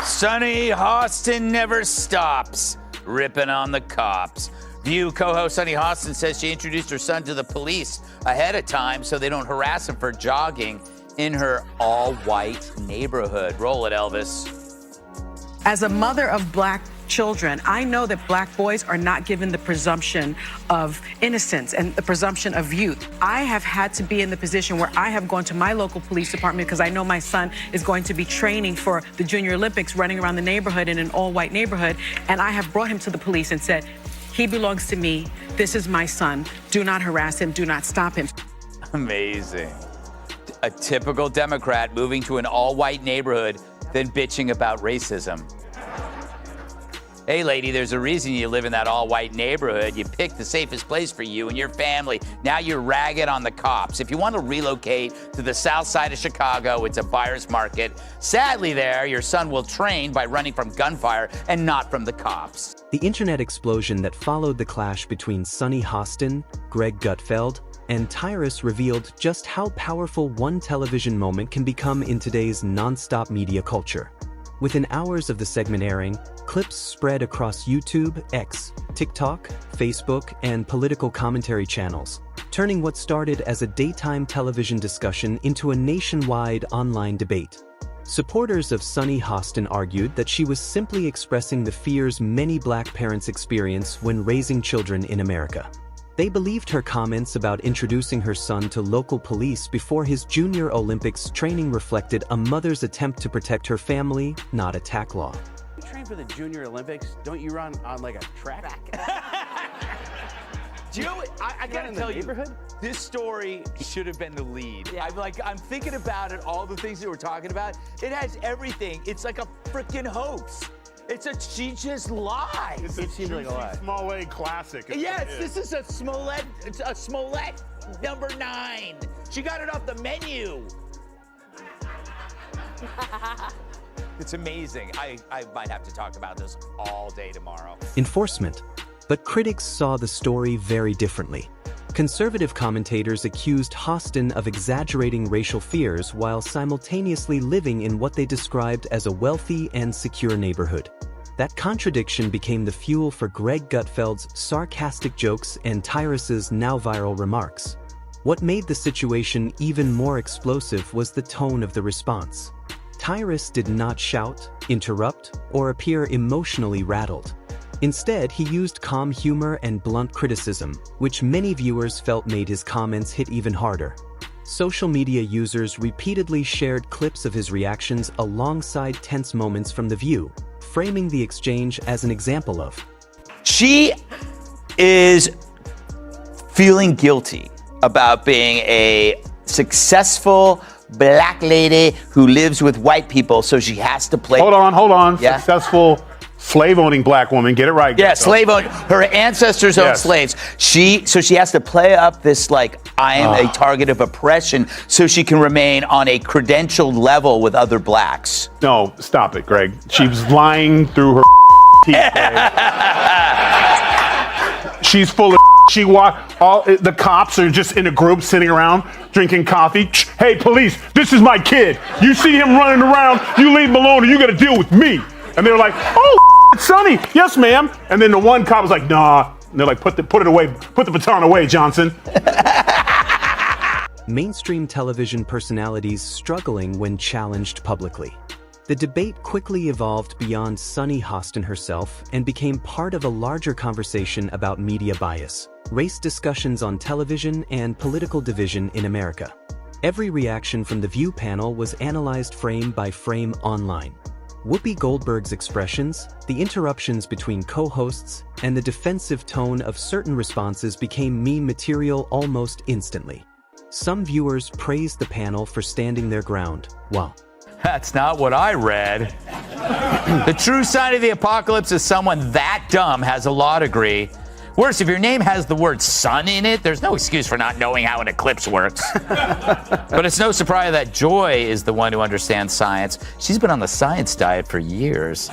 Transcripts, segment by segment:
Sunny Hostin never stops ripping on the cops. View co-host Sunny Hostin says she introduced her son to the police ahead of time so they don't harass him for jogging in her all-white neighborhood. Roll it, Elvis. As a mother of black children, I know that black boys are not given the presumption of innocence and the presumption of youth. I have had to be in the position where I have gone to my local police department because I know my son is going to be training for the Junior Olympics, running around the neighborhood in an all-white neighborhood, and I have brought him to the police and said, he belongs to me. This is my son. Do not harass him. Do not stop him. Amazing. A typical Democrat moving to an all-white neighborhood, then bitching about racism. Hey, lady, there's a reason you live in that all-white neighborhood. You picked the safest place for you and your family. Now you're ragging on the cops. If you want to relocate to the south side of Chicago, it's a buyer's market. Sadly there, your son will train by running from gunfire and not from the cops. The internet explosion that followed the clash between Sunny Hostin, Greg Gutfeld, and Tyrus revealed just how powerful one television moment can become in today's non-stop media culture. Within hours of the segment airing, clips spread across YouTube, X, TikTok, Facebook, and political commentary channels, turning what started as a daytime television discussion into a nationwide online debate. Supporters of Sunny Hostin argued that she was simply expressing the fears many black parents experience when raising children in America. They believed her comments about introducing her son to local police before his Junior Olympics training reflected a mother's attempt to protect her family, not a tack law. You train for the Junior Olympics, don't you run on like a track? Do you know what? I gotta tell you, this story should have been the lead. Yeah. I'm thinking about it, all the things that we're talking about. It has everything. It's like a freaking hoax. She just lies. It seems like a lie. Smollett classic. Yes, this is a Smollett. It's a Smollett #9. She got it off the menu. It's amazing. I might have to talk about this all day tomorrow. Enforcement. But critics saw the story very differently. Conservative commentators accused Hostin of exaggerating racial fears while simultaneously living in what they described as a wealthy and secure neighborhood. That contradiction became the fuel for Greg Gutfeld's sarcastic jokes and Tyrus's now viral remarks. What made the situation even more explosive was the tone of the response. Tyrus did not shout, interrupt, or appear emotionally rattled. Instead, he used calm humor and blunt criticism, which many viewers felt made his comments hit even harder. Social media users repeatedly shared clips of his reactions alongside tense moments from The View, framing the exchange as an example of, she is feeling guilty about being a successful black lady who lives with white people, so she has to play. Hold on. Yeah? Successful slave-owning black woman. Get it right. Yeah, slave-owning. Her ancestors owned slaves. So she has to play up this, like, I am a target of oppression so she can remain on a credentialed level with other blacks. No, stop it, Greg. She was lying through her teeth. She's full of she walked. The cops are just in a group sitting around drinking coffee. Hey, police, this is my kid. You see him running around, you leave him alone or you got to deal with me. And they're like, oh, Sonny, yes, ma'am. And then the one cop was like, nah. And they're like, put it away, put the baton away, Johnson. Mainstream television personalities struggling when challenged publicly. The debate quickly evolved beyond Sunny Hostin herself and became part of a larger conversation about media bias, race discussions on television, and political division in America. Every reaction from the View panel was analyzed frame by frame online. Whoopi Goldberg's expressions, the interruptions between co-hosts, and the defensive tone of certain responses became meme material almost instantly. Some viewers praised the panel for standing their ground, while that's not what I read. The true sign of the apocalypse is someone that dumb has a law degree. Worse, if your name has the word sun in it, there's no excuse for not knowing how an eclipse works. But it's no surprise that Joy is the one who understands science. She's been on the science diet for years.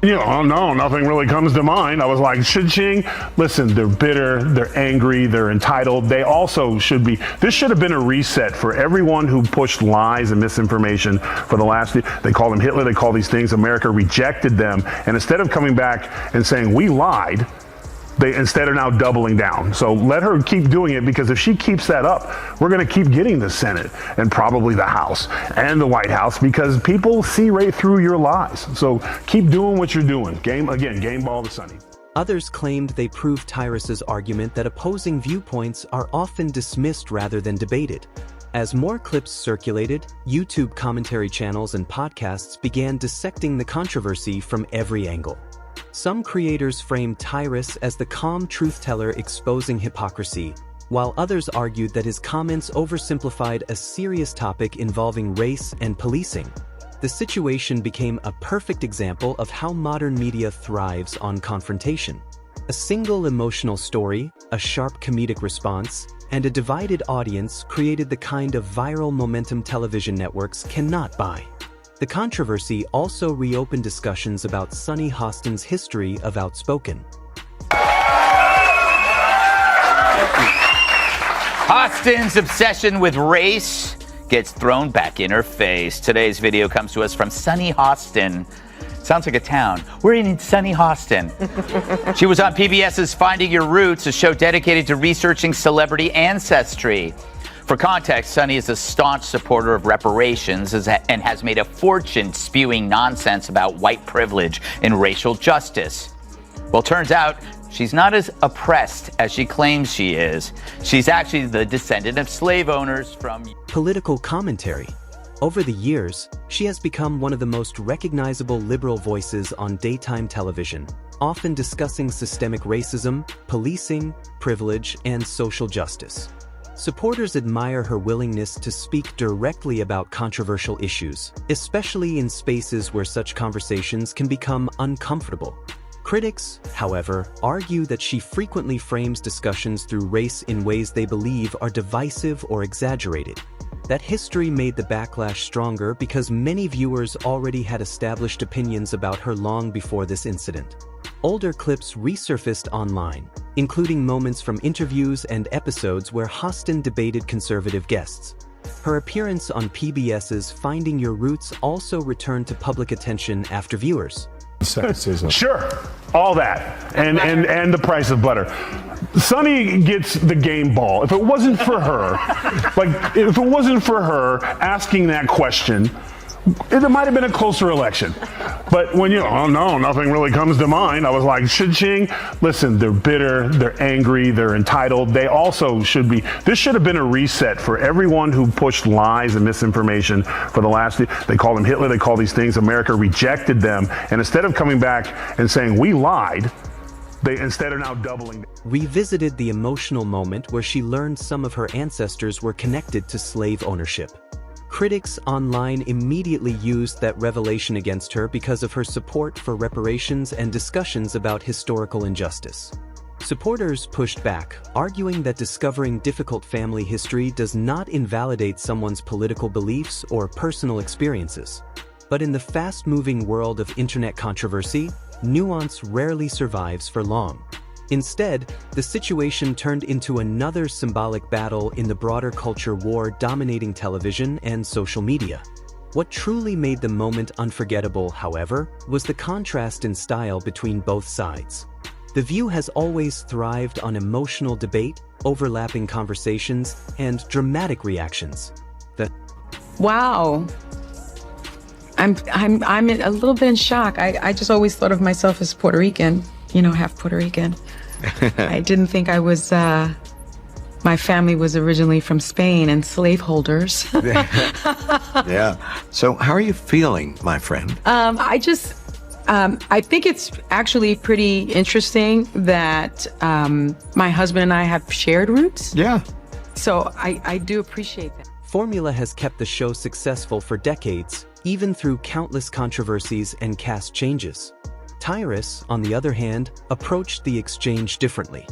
Oh no, nothing really comes to mind. I was like, cha-ching. Listen, they're bitter, they're angry, they're entitled. They also should be. This should have been a reset for everyone who pushed lies and misinformation for the last. They called him Hitler. They call these things. America rejected them, and instead of coming back and saying we lied, they instead are now doubling down. So let her keep doing it, because if she keeps that up, we're going to keep getting the Senate and probably the House and the White House, because people see right through your lies. So keep doing what you're doing. Game ball to Sunny. Others claimed they proved Tyrus's argument that opposing viewpoints are often dismissed rather than debated. As more clips circulated, YouTube commentary channels and podcasts began dissecting the controversy from every angle. Some creators framed Tyrus as the calm truth-teller exposing hypocrisy, while others argued that his comments oversimplified a serious topic involving race and policing. The situation became a perfect example of how modern media thrives on confrontation. A single emotional story, a sharp comedic response, and a divided audience created the kind of viral momentum television networks cannot buy. The controversy also reopened discussions about Sunny Hostin's history of outspoken. Hostin's obsession with race gets thrown back in her face. Today's video comes to us from Sunny Hostin. Sounds like a town. We're in Sunny Hostin. She was on PBS's Finding Your Roots, a show dedicated to researching celebrity ancestry. For context, Sunny is a staunch supporter of reparations and has made a fortune spewing nonsense about white privilege and racial justice. Well, turns out she's not as oppressed as she claims she is. She's actually the descendant of slave owners from political commentary. Over the years, she has become one of the most recognizable liberal voices on daytime television, often discussing systemic racism, policing, privilege, and social justice. Supporters admire her willingness to speak directly about controversial issues, especially in spaces where such conversations can become uncomfortable. Critics, however, argue that she frequently frames discussions through race in ways they believe are divisive or exaggerated. That history made the backlash stronger because many viewers already had established opinions about her long before this incident. Older clips resurfaced online, including moments from interviews and episodes where Hostin debated conservative guests. Her appearance on PBS's Finding Your Roots also returned to public attention after viewers. Sure, all that, and the price of butter. Sunny gets the game ball. If it wasn't for her, asking that question, it might have been a closer election. But when oh no, nothing really comes to mind. I was like, cha-ching. Listen, they're bitter, they're angry, they're entitled. They also should be. This should have been a reset for everyone who pushed lies and misinformation for the last. They called him Hitler. They call these things. America rejected them, and instead of coming back and saying we lied, they instead are now doubling. Revisited the emotional moment where she learned some of her ancestors were connected to slave ownership. Critics online immediately used that revelation against her because of her support for reparations and discussions about historical injustice. Supporters pushed back, arguing that discovering difficult family history does not invalidate someone's political beliefs or personal experiences. But in the fast-moving world of internet controversy, nuance rarely survives for long. Instead, the situation turned into another symbolic battle in the broader culture war dominating television and social media. What truly made the moment unforgettable, however, was the contrast in style between both sides. The View has always thrived on emotional debate, overlapping conversations, and dramatic reactions. Wow. I'm a little bit in shock. I just always thought of myself as Puerto Rican, half Puerto Rican. I didn't think I was, my family was originally from Spain and slaveholders. Yeah. So how are you feeling, my friend? I think it's actually pretty interesting that my husband and I have shared roots. Yeah. So I do appreciate that. Formula has kept the show successful for decades, even through countless controversies and cast changes. Tyrus, on the other hand, approached the exchange differently.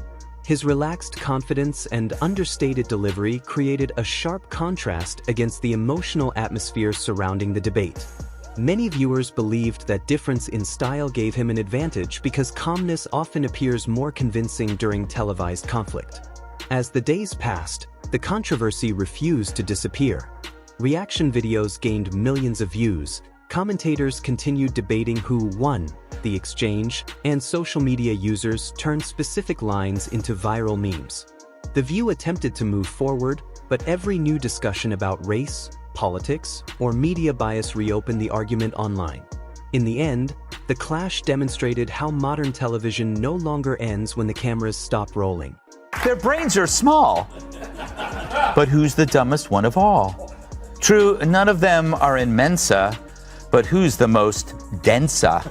His relaxed confidence and understated delivery created a sharp contrast against the emotional atmosphere surrounding the debate. Many viewers believed that difference in style gave him an advantage because calmness often appears more convincing during televised conflict. As the days passed, the controversy refused to disappear. Reaction videos gained millions of views, commentators continued debating who won, the exchange, and social media users turned specific lines into viral memes. The View attempted to move forward, but every new discussion about race, politics, or media bias reopened the argument online. In the end, the clash demonstrated how modern television no longer ends when the cameras stop rolling. Their brains are small. But who's the dumbest one of all? True, none of them are in Mensa, but who's the most densa?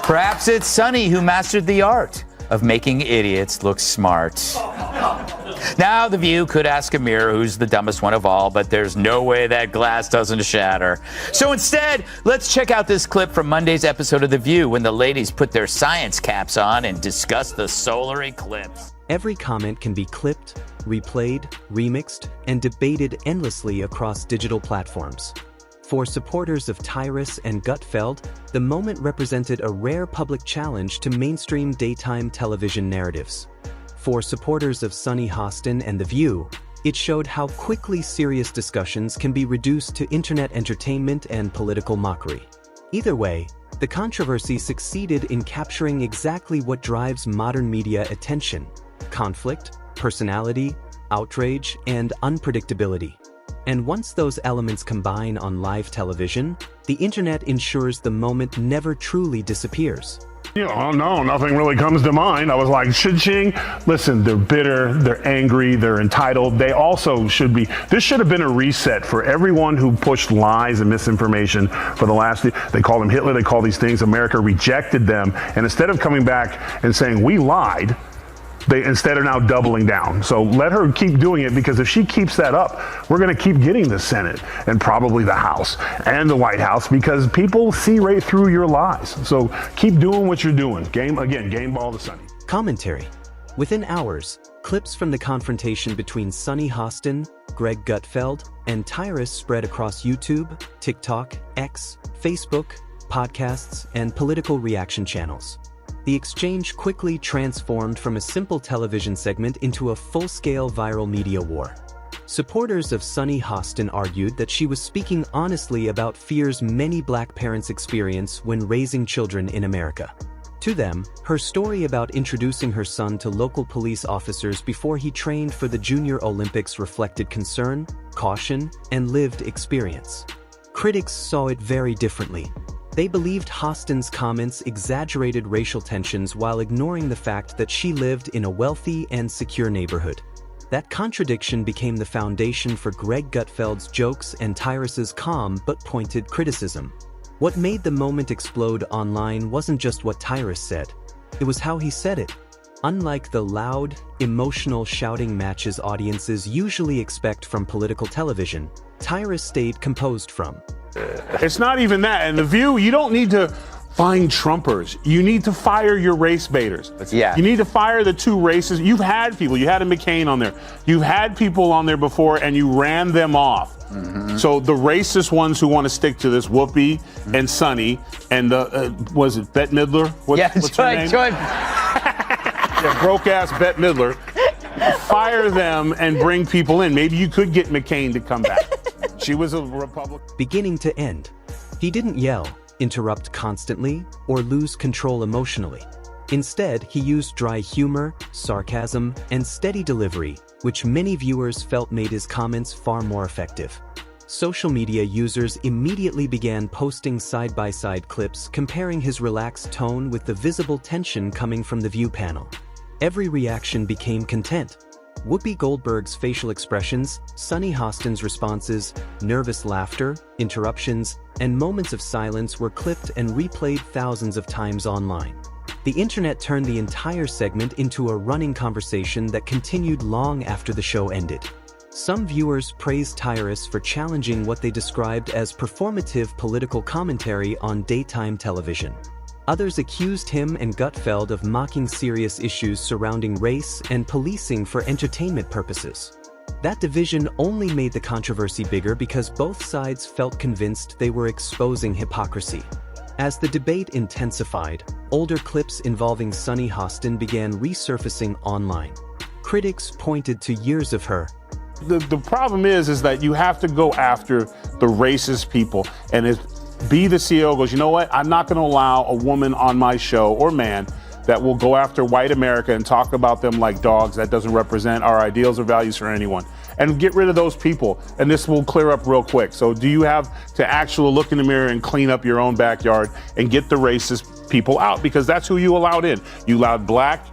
Perhaps it's Sunny who mastered the art of making idiots look smart. Now, The View could ask a mirror who's the dumbest one of all, but there's no way that glass doesn't shatter. So instead, let's check out this clip from Monday's episode of The View when the ladies put their science caps on and discuss the solar eclipse. Every comment can be clipped, replayed, remixed, and debated endlessly across digital platforms. For supporters of Tyrus and Gutfeld, the moment represented a rare public challenge to mainstream daytime television narratives. For supporters of Sunny Hostin and The View, it showed how quickly serious discussions can be reduced to internet entertainment and political mockery. Either way, the controversy succeeded in capturing exactly what drives modern media attention: conflict, personality, outrage, and unpredictability. And once those elements combine on live television, the internet ensures the moment never truly disappears. No, nothing really comes to mind. I was like, shing. Listen, they're bitter, they're angry, they're entitled. They also should be. This should have been a reset for everyone who pushed lies and misinformation for the last. They call them Hitler, they call these things. America rejected them. And instead of coming back and saying, we lied, they instead are now doubling down. So let her keep doing it, because if she keeps that up, we're going to keep getting the Senate and probably the House and the White House, because people see right through your lies. So keep doing what you're doing. Game ball to Sunny. Commentary. Within hours, clips from the confrontation between Sunny Hostin, Greg Gutfeld, and Tyrus spread across YouTube, TikTok, X, Facebook, podcasts, and political reaction channels. The exchange quickly transformed from a simple television segment into a full-scale viral media war. Supporters of Sunny Hostin argued that she was speaking honestly about fears many Black parents experience when raising children in America. To them, her story about introducing her son to local police officers before he trained for the Junior Olympics reflected concern, caution, and lived experience. Critics saw it very differently. They believed Hostin's comments exaggerated racial tensions while ignoring the fact that she lived in a wealthy and secure neighborhood. That contradiction became the foundation for Greg Gutfeld's jokes and Tyrus's calm but pointed criticism. What made the moment explode online wasn't just what Tyrus said, it was how he said it. Unlike the loud, emotional shouting matches audiences usually expect from political television, Tyrus stayed composed from. It's not even that. And The View, you don't need to find Trumpers. You need to fire your race baiters. Yeah. You need to fire the two races. You've had people. You had a McCain on there. You've had people on there before, and you ran them off. Mm-hmm. So the racist ones who want to stick to this, Whoopi and Sunny, and the, was it Bette Midler? What's her name? Yeah, broke-ass Bette Midler. Fire them and bring people in. Maybe you could get McCain to come back. She was a Republican. Beginning to end. He didn't yell, interrupt constantly, or lose control emotionally. Instead, he used dry humor, sarcasm, and steady delivery, which many viewers felt made his comments far more effective. Social media users immediately began posting side-by-side clips comparing his relaxed tone with the visible tension coming from the View panel. Every reaction became content. Whoopi Goldberg's facial expressions, Sunny Hostin's responses, nervous laughter, interruptions, and moments of silence were clipped and replayed thousands of times online. The internet turned the entire segment into a running conversation that continued long after the show ended. Some viewers praised Tyrus for challenging what they described as performative political commentary on daytime television. Others accused him and Gutfeld of mocking serious issues surrounding race and policing for entertainment purposes. That division only made the controversy bigger because both sides felt convinced they were exposing hypocrisy. As the debate intensified, older clips involving Sunny Hostin began resurfacing online. Critics pointed to years of her. The problem is that you have to go after the racist people. And be the CEO goes, you know what? I'm not going to allow a woman on my show or man that will go after white America and talk about them like dogs. That doesn't represent our ideals or values for anyone. And get rid of those people. And this will clear up real quick. So do you have to actually look in the mirror and clean up your own backyard and get the racist people out? Because that's who you allowed in. You allowed black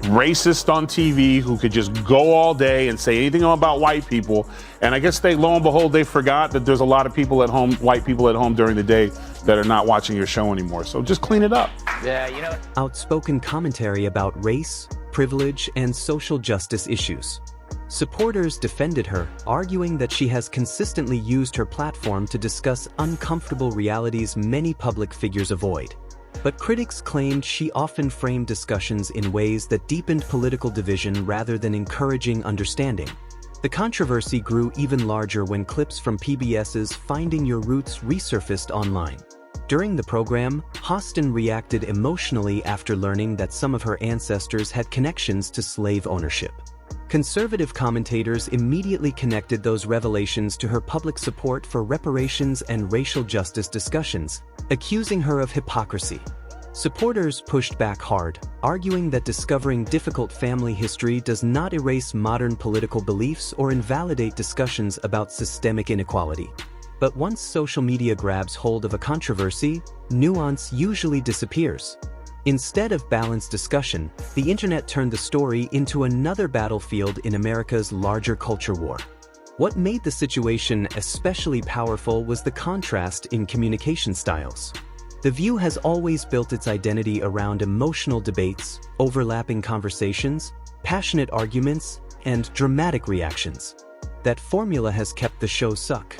racist on TV who could just go all day and say anything about white people. And I guess lo and behold, they forgot that there's a lot of people at home, white people at home during the day that are not watching your show anymore. So just clean it up. Yeah, you know. Outspoken commentary about race, privilege, and social justice issues. Supporters defended her, arguing that she has consistently used her platform to discuss uncomfortable realities many public figures avoid. But critics claimed she often framed discussions in ways that deepened political division rather than encouraging understanding. The controversy grew even larger when clips from PBS's Finding Your Roots resurfaced online. During the program, Hostin reacted emotionally after learning that some of her ancestors had connections to slave ownership. Conservative commentators immediately connected those revelations to her public support for reparations and racial justice discussions, accusing her of hypocrisy. Supporters pushed back hard, arguing that discovering difficult family history does not erase modern political beliefs or invalidate discussions about systemic inequality. But once social media grabs hold of a controversy, nuance usually disappears. Instead of balanced discussion, the internet turned the story into another battlefield in America's larger culture war. What made the situation especially powerful was the contrast in communication styles. The View has always built its identity around emotional debates, overlapping conversations, passionate arguments, and dramatic reactions. That formula has kept the show suck.